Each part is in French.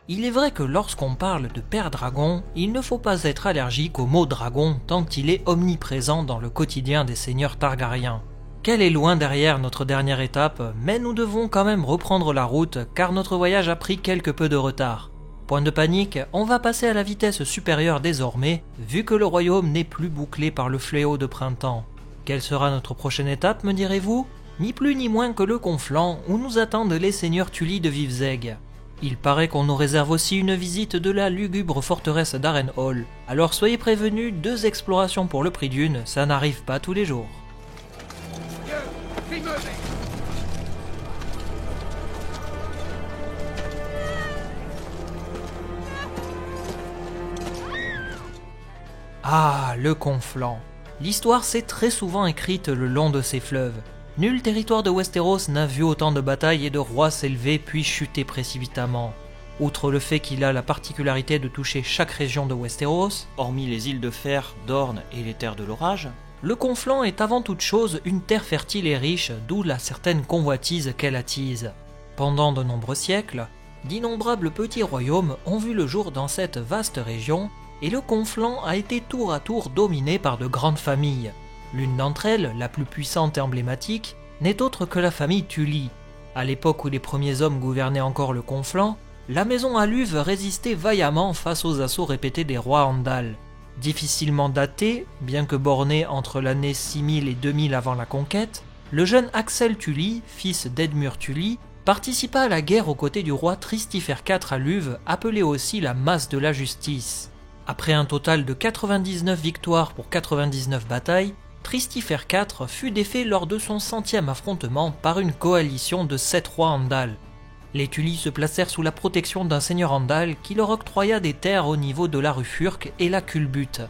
Il est vrai que lorsqu'on parle de père dragon, il ne faut pas être allergique au mot dragon tant qu'il est omniprésent dans le quotidien des seigneurs Targaryens. Qu'elle est loin derrière notre dernière étape, mais nous devons quand même reprendre la route car notre voyage a pris quelque peu de retard. Point de panique, on va passer à la vitesse supérieure désormais, vu que le royaume n'est plus bouclé par le fléau de printemps. Quelle sera notre prochaine étape, me direz-vous? Ni plus ni moins que le Conflant, où nous attendent les seigneurs Tully de Vivzeg. Il paraît qu'on nous réserve aussi une visite de la lugubre forteresse d'Harrenhal. Alors soyez prévenus, 2 explorations pour le prix d'une, ça n'arrive pas tous les jours. Ah, le Conflant. L'histoire s'est très souvent écrite le long de ces fleuves. Nul territoire de Westeros n'a vu autant de batailles et de rois s'élever puis chuter précipitamment. Outre le fait qu'il a la particularité de toucher chaque région de Westeros, Hormis les îles de Fer, d'Orne et les terres de l'orage, le Conflant est avant toute chose une terre fertile et riche, d'où la certaine convoitise qu'elle attise. Pendant de nombreux siècles, d'innombrables petits royaumes ont vu le jour dans cette vaste région, et le Conflant a été tour à tour dominé par de grandes familles. L'une d'entre elles, la plus puissante et emblématique, n'est autre que la famille Tully. À l'époque où les premiers hommes gouvernaient encore le Conflant, la maison Alluve résistait vaillamment face aux assauts répétés des rois Andal. Difficilement daté, bien que borné entre l'année 6000 et 2000 avant la conquête, le jeune Axel Tully, fils d'Edmure Tully, participa à la guerre aux côtés du roi Tristifère IV à Luve, appelé aussi la Masse de la Justice. Après un total de 99 victoires pour 99 batailles, Tristifère IV fut défait lors de son 100e affrontement par une coalition de 7 rois Andal. Les Tully se placèrent sous la protection d'un seigneur Andal qui leur octroya des terres au niveau de la rue Furk et la culbute.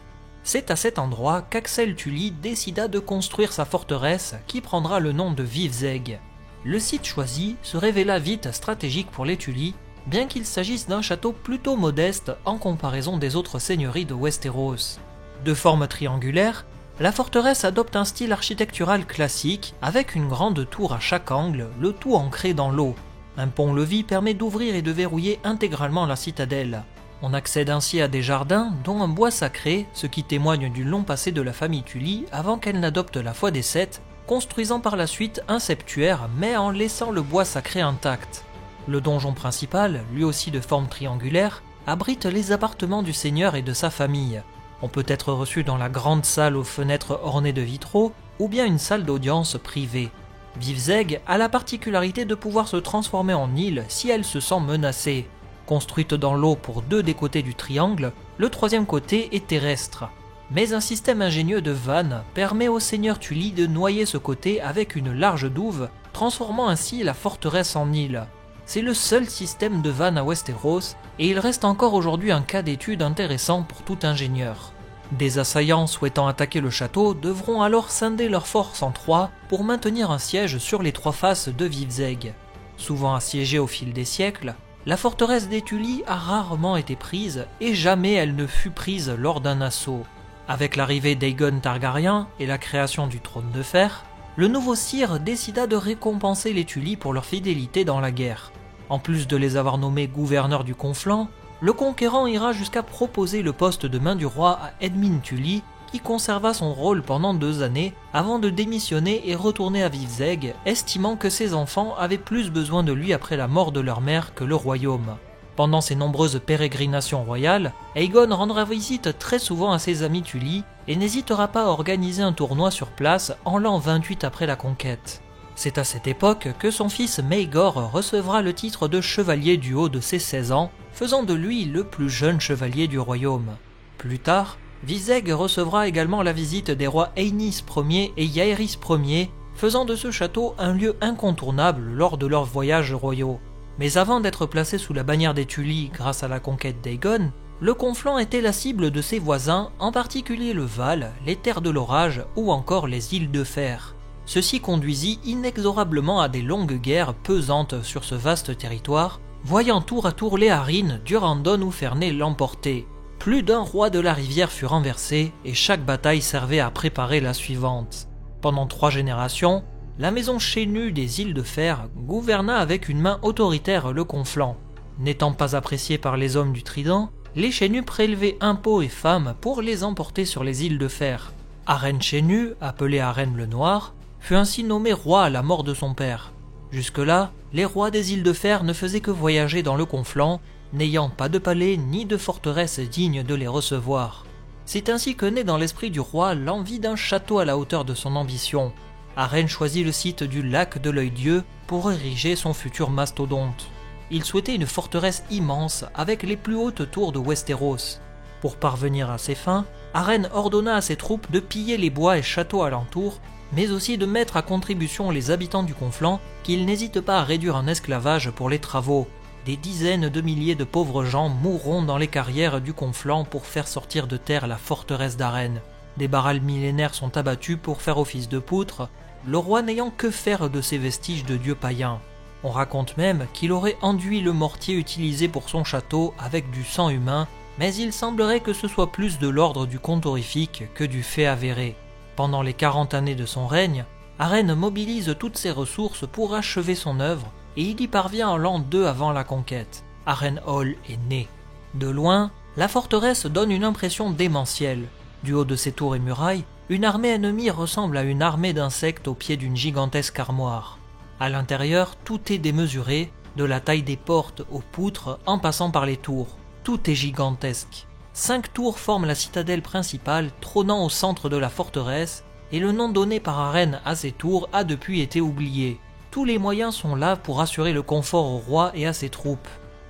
C'est à cet endroit qu'Axel Tully décida de construire sa forteresse qui prendra le nom de Vivzeg. Le site choisi se révéla vite stratégique pour les Tully, bien qu'il s'agisse d'un château plutôt modeste en comparaison des autres seigneuries de Westeros. De forme triangulaire, la forteresse adopte un style architectural classique avec une grande tour à chaque angle, le tout ancré dans l'eau. Un pont-levis permet d'ouvrir et de verrouiller intégralement la citadelle. On accède ainsi à des jardins, dont un bois sacré, ce qui témoigne du long passé de la famille Tully avant qu'elle n'adopte la foi des Sept, construisant par la suite un septuaire mais en laissant le bois sacré intact. Le donjon principal, lui aussi de forme triangulaire, abrite les appartements du seigneur et de sa famille. On peut être reçu dans la grande salle aux fenêtres ornées de vitraux ou bien une salle d'audience privée. Vivzeg a la particularité de pouvoir se transformer en île si elle se sent menacée. Construite dans l'eau pour 2 des côtés du triangle, le 3e côté est terrestre. Mais un système ingénieux de vannes permet au seigneur Tully de noyer ce côté avec une large douve, transformant ainsi la forteresse en île. C'est le seul système de vannes à Westeros, et il reste encore aujourd'hui un cas d'étude intéressant pour tout ingénieur. Des assaillants souhaitant attaquer le château devront alors scinder leurs forces en 3 pour maintenir un siège sur les 3 faces de Vivzeg. Souvent assiégée au fil des siècles, la forteresse des Tully a rarement été prise et jamais elle ne fut prise lors d'un assaut. Avec l'arrivée d'Aegon Targaryen et la création du trône de fer, le nouveau sire décida de récompenser les Tully pour leur fidélité dans la guerre. En plus de les avoir nommés gouverneurs du Conflant, le conquérant ira jusqu'à proposer le poste de main du roi à Edmure Tully, qui conserva son rôle pendant 2 années avant de démissionner et retourner à Vivzeg, estimant que ses enfants avaient plus besoin de lui après la mort de leur mère que le royaume. Pendant ses nombreuses pérégrinations royales, Aegon rendra visite très souvent à ses amis Tully et n'hésitera pas à organiser un tournoi sur place en l'an 28 après la conquête. C'est à cette époque que son fils Maegor recevra le titre de chevalier du haut de ses 16 ans, faisant de lui le plus jeune chevalier du royaume. Plus tard, Vivzeg recevra également la visite des rois Aenys Ier et Jaehaerys Ier, faisant de ce château un lieu incontournable lors de leurs voyages royaux. Mais avant d'être placé sous la bannière des Tully grâce à la conquête d'Aegon, le Conflant était la cible de ses voisins, en particulier le Val, les terres de l'orage ou encore les îles de fer. Ceci conduisit inexorablement à des longues guerres pesantes sur ce vaste territoire, voyant tour à tour les Harines, Durandon ou Ferney l'emporter. Plus d'un roi de la rivière fut renversé et chaque bataille servait à préparer la suivante. Pendant 3 générations, la maison Chénue des îles de fer gouverna avec une main autoritaire le Conflant. N'étant pas appréciés par les hommes du Trident, les Chênus prélevaient impôts et femmes pour les emporter sur les îles de fer. Arène Chênu, appelé Arène le Noir, fut ainsi nommé roi à la mort de son père. Jusque-là, les rois des îles de fer ne faisaient que voyager dans le Conflent, n'ayant pas de palais ni de forteresse digne de les recevoir. C'est ainsi que naît dans l'esprit du roi l'envie d'un château à la hauteur de son ambition. Arène choisit le site du lac de l'Œil-Dieu pour ériger son futur mastodonte. Il souhaitait une forteresse immense avec les plus hautes tours de Westeros. Pour parvenir à ses fins, Arène ordonna à ses troupes de piller les bois et châteaux alentours, mais aussi de mettre à contribution les habitants du Conflent qu'ils n'hésitent pas à réduire en esclavage pour les travaux. Des dizaines de milliers de pauvres gens mourront dans les carrières du Conflent pour faire sortir de terre la forteresse d'Arène. Des barrales millénaires sont abattus pour faire office de poutres, le roi n'ayant que faire de ces vestiges de dieux païens. On raconte même qu'il aurait enduit le mortier utilisé pour son château avec du sang humain, mais il semblerait que ce soit plus de l'ordre du conte horrifique que du fait avéré. Pendant les 40 années de son règne, Arène mobilise toutes ses ressources pour achever son œuvre et il y parvient en l'an 2 avant la conquête. Harrenhal est né. De loin, la forteresse donne une impression démentielle. Du haut de ses tours et murailles, une armée ennemie ressemble à une armée d'insectes au pied d'une gigantesque armoire. À l'intérieur, tout est démesuré, de la taille des portes aux poutres en passant par les tours. Tout est gigantesque. 5 tours forment la citadelle principale, trônant au centre de la forteresse, et le nom donné par Arène à ces tours a depuis été oublié. Tous les moyens sont là pour assurer le confort au roi et à ses troupes.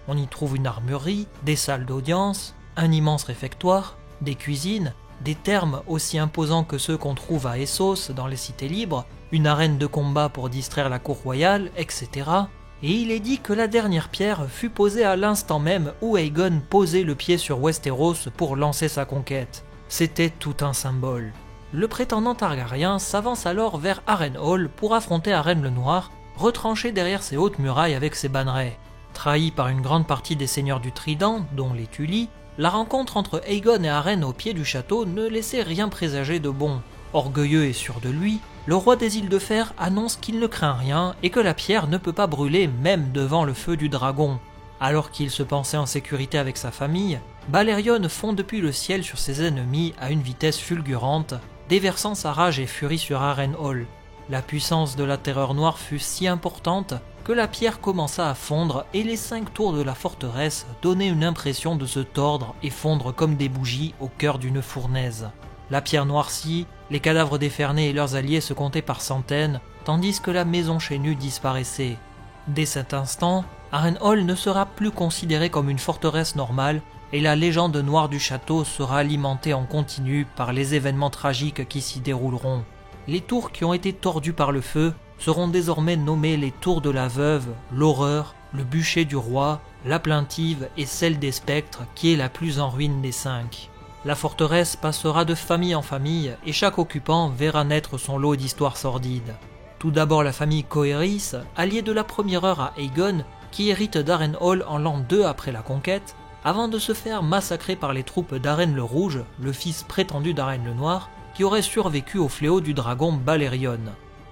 On y trouve une armurerie, des salles d'audience, un immense réfectoire, des cuisines, des thermes aussi imposants que ceux qu'on trouve à Essos dans les cités libres, une arène de combat pour distraire la cour royale, etc. Et il est dit que la dernière pierre fut posée à l'instant même où Aegon posait le pied sur Westeros pour lancer sa conquête. C'était tout un symbole. Le prétendant targaryen s'avance alors vers Harrenhal pour affronter Arène le Noir, retranché derrière ses hautes murailles avec ses bannerets. Trahi par une grande partie des seigneurs du Trident, dont les Tully, la rencontre entre Aegon et Arène au pied du château ne laissait rien présager de bon. Orgueilleux et sûr de lui, le roi des îles de fer annonce qu'il ne craint rien et que la pierre ne peut pas brûler même devant le feu du dragon. Alors qu'il se pensait en sécurité avec sa famille, Balerion fond depuis le ciel sur ses ennemis à une vitesse fulgurante, déversant sa rage et furie sur Harrenhal. La puissance de la terreur noire fut si importante que la pierre commença à fondre et les 5 tours de la forteresse donnaient une impression de se tordre et fondre comme des bougies au cœur d'une fournaise. La pierre noircie, les cadavres des Fernés et leurs alliés se comptaient par centaines, tandis que la maison Chênue disparaissait. Dès cet instant, Harrenhal ne sera plus considérée comme une forteresse normale et la légende noire du château sera alimentée en continu par les événements tragiques qui s'y dérouleront. Les tours qui ont été tordues par le feu seront désormais nommées les tours de la veuve, l'horreur, le bûcher du roi, la plaintive et celle des spectres qui est la plus en ruine des 5. La forteresse passera de famille en famille et chaque occupant verra naître son lot d'histoires sordides. Tout d'abord la famille Coerys, alliée de la première heure à Aegon, qui hérite d'Harrenhal en l'an 2 après la conquête, avant de se faire massacrer par les troupes d'Arène le Rouge, le fils prétendu d'Arène le Noir, qui aurait survécu au fléau du dragon Balerion.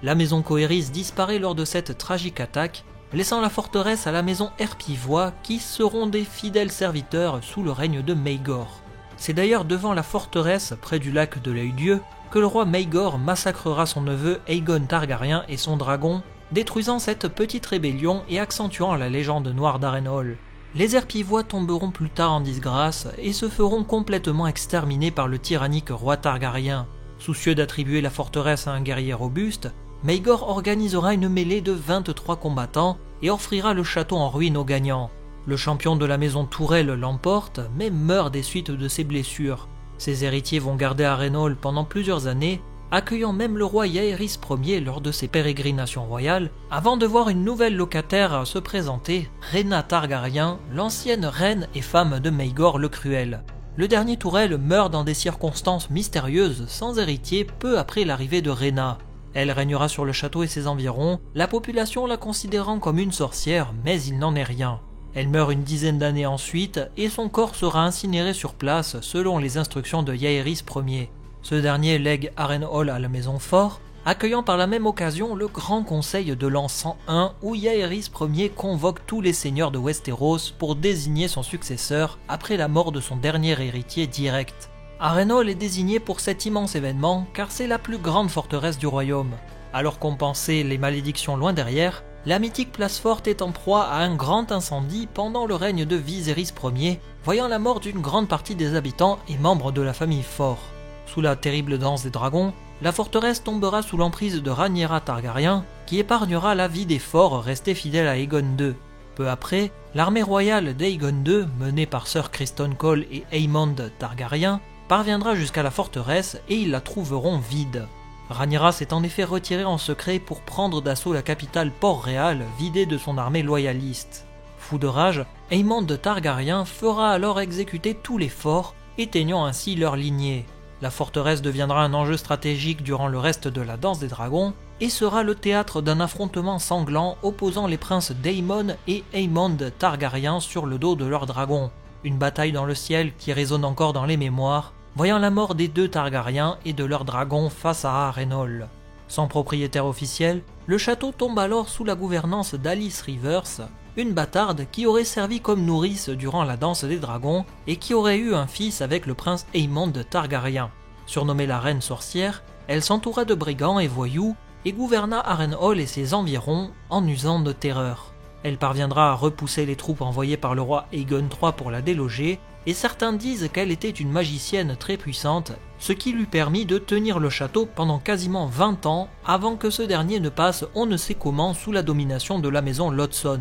La maison Coerys disparaît lors de cette tragique attaque, laissant la forteresse à la maison Herpivois qui seront des fidèles serviteurs sous le règne de Maegor. C'est d'ailleurs devant la forteresse, près du lac de l'Œil-Dieu, que le roi Maegor massacrera son neveu Aegon Targaryen et son dragon, détruisant cette petite rébellion et accentuant la légende noire d'Harrenhal. Les Herpivois tomberont plus tard en disgrâce et se feront complètement exterminer par le tyrannique roi Targaryen. Soucieux d'attribuer la forteresse à un guerrier robuste, Maegor organisera une mêlée de 23 combattants et offrira le château en ruine aux gagnants. Le champion de la maison Tourelle l'emporte, mais meurt des suites de ses blessures. Ses héritiers vont garder Harrenhal pendant plusieurs années, accueillant même le roi Jaehaerys Ier lors de ses pérégrinations royales, avant de voir une nouvelle locataire se présenter, Rhaena Targaryen, l'ancienne reine et femme de Maegor le Cruel. Le dernier Tourelle meurt dans des circonstances mystérieuses, sans héritier, peu après l'arrivée de Rhaena. Elle régnera sur le château et ses environs, la population la considérant comme une sorcière, mais il n'en est rien. Elle meurt une dizaine d'années ensuite, et son corps sera incinéré sur place selon les instructions de Jaehaerys Ier. Ce dernier lègue Harrenhal à la maison Fort, accueillant par la même occasion le Grand Conseil de l'an 101 où Jaehaerys Ier convoque tous les seigneurs de Westeros pour désigner son successeur après la mort de son dernier héritier direct. Harrenhal est désigné pour cet immense événement car c'est la plus grande forteresse du royaume. Alors qu'on pensait les malédictions loin derrière, la mythique place forte est en proie à un grand incendie pendant le règne de Viserys Ier, voyant la mort d'une grande partie des habitants et membres de la famille Faure. Sous la terrible danse des dragons, la forteresse tombera sous l'emprise de Rhaenyra Targaryen, qui épargnera la vie des Faures restés fidèles à Aegon II. Peu après, l'armée royale d'Aegon II, menée par Sir Criston Cole et Aemond Targaryen, parviendra jusqu'à la forteresse et ils la trouveront vide. Rhaenyra s'est en effet retirée en secret pour prendre d'assaut la capitale Port-Réal, vidée de son armée loyaliste. Fou de rage, Aemond Targaryen fera alors exécuter tous les forts, éteignant ainsi leur lignée. La forteresse deviendra un enjeu stratégique durant le reste de la danse des dragons et sera le théâtre d'un affrontement sanglant opposant les princes Daemon et Aemond Targaryen sur le dos de leurs dragons. Une bataille dans le ciel qui résonne encore dans les mémoires, voyant la mort des deux Targaryens et de leurs dragons face à Harrenhal. Sans propriétaire officiel, le château tombe alors sous la gouvernance d'Alice Rivers, une bâtarde qui aurait servi comme nourrice durant la danse des dragons et qui aurait eu un fils avec le prince Aemond Targaryen. Surnommée la reine sorcière, elle s'entoura de brigands et voyous et gouverna Harrenhal et ses environs en usant de terreur. Elle parviendra à repousser les troupes envoyées par le roi Aegon III pour la déloger, et certains disent qu'elle était une magicienne très puissante, ce qui lui permit de tenir le château pendant quasiment 20 ans avant que ce dernier ne passe on ne sait comment sous la domination de la maison Lodson.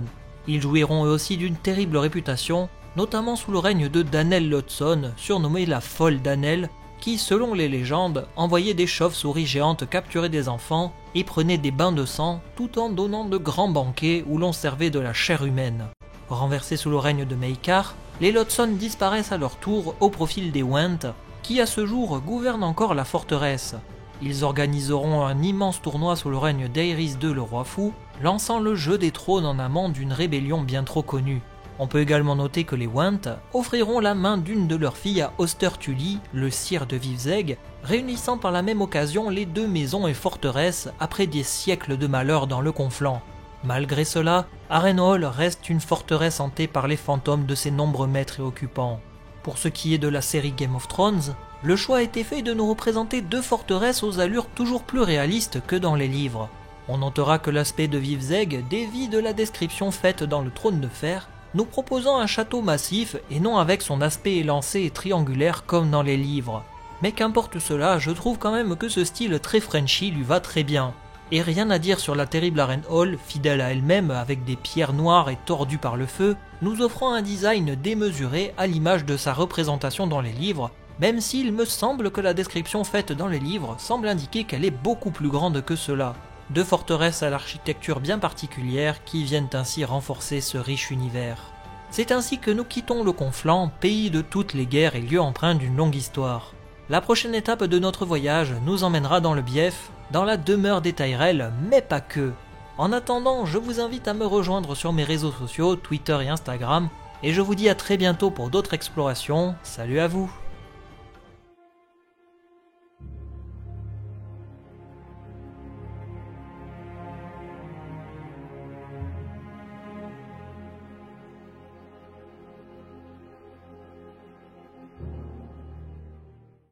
Ils jouiront eux aussi d'une terrible réputation, notamment sous le règne de Danelle Lodson, surnommée la folle Danelle, qui, selon les légendes, envoyait des chauves-souris géantes capturer des enfants et prenait des bains de sang tout en donnant de grands banquets où l'on servait de la chair humaine. Renversés sous le règne de Maekar, les Lodson disparaissent à leur tour au profil des Went, qui à ce jour gouvernent encore la forteresse. Ils organiseront un immense tournoi sous le règne d'Aerys II le roi fou, lançant le jeu des trônes en amont d'une rébellion bien trop connue. On peut également noter que les Went offriront la main d'une de leurs filles à Oster Tully, le sire de Vivzeg, réunissant par la même occasion les deux maisons et forteresses après des siècles de malheur dans le conflant. Malgré cela, Harrenhal reste une forteresse hantée par les fantômes de ses nombreux maîtres et occupants. Pour ce qui est de la série Game of Thrones, le choix a été fait de nous représenter deux forteresses aux allures toujours plus réalistes que dans les livres. On notera que l'aspect de Vivzeg dévie de la description faite dans le Trône de Fer, nous proposant un château massif et non avec son aspect élancé et triangulaire comme dans les livres. Mais qu'importe cela, je trouve quand même que ce style très Frenchy lui va très bien. Et rien à dire sur la terrible Harrenhal, fidèle à elle-même avec des pierres noires et tordues par le feu, nous offrant un design démesuré à l'image de sa représentation dans les livres, même s'il me semble que la description faite dans les livres semble indiquer qu'elle est beaucoup plus grande que cela. Deux forteresses à l'architecture bien particulière qui viennent ainsi renforcer ce riche univers. C'est ainsi que nous quittons le Conflant, pays de toutes les guerres et lieu empreint d'une longue histoire. La prochaine étape de notre voyage nous emmènera dans le Bief, dans la demeure des Tyrell, mais pas que. En attendant, je vous invite à me rejoindre sur mes réseaux sociaux, Twitter et Instagram, et je vous dis à très bientôt pour d'autres explorations. Salut à vous!